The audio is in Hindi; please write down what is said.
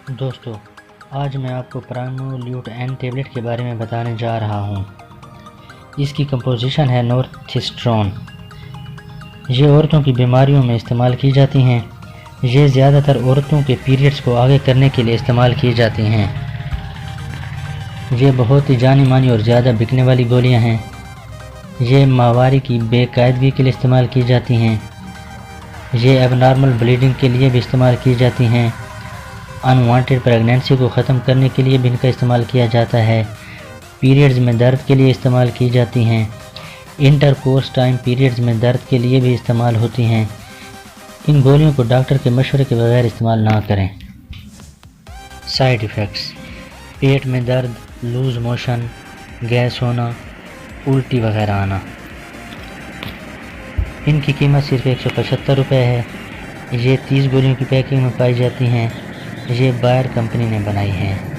दोस्तों, आज मैं आपको प्राइमोल्यूट एन टेबलेट के बारे में बताने जा रहा हूँ। इसकी कंपोजिशन है नॉर्थिस्ट्रोन। ये औरतों की बीमारियों में इस्तेमाल की जाती हैं। ये ज़्यादातर औरतों के पीरियड्स को आगे करने के लिए इस्तेमाल की जाती हैं। ये बहुत ही जानी मानी और ज़्यादा बिकने वाली गोलियाँ हैं। ये माहवारी की बेकायदगी के लिए इस्तेमाल की जाती हैं। ये एबनॉर्मल ब्लीडिंग के लिए भी इस्तेमाल की जाती हैं। अनवांटेड प्रेगनेंसी को ख़त्म करने के लिए भी इनका इस्तेमाल किया जाता है। पीरियड्स में दर्द के लिए इस्तेमाल की जाती हैं। इंटरकोर्स टाइम पीरियड्स में दर्द के लिए भी इस्तेमाल होती हैं। इन गोलियों को डॉक्टर के मशवरे के बगैर इस्तेमाल ना करें। साइड इफ़ेक्ट्स: पेट में दर्द, लूज़ मोशन, गैस होना, उल्टी वगैरह आना। इनकी कीमत सिर्फ 175 रुपये है। ये 30 गोलियों की पैकिंग में पाई जाती हैं। ये बायर कंपनी ने बनाई हैं।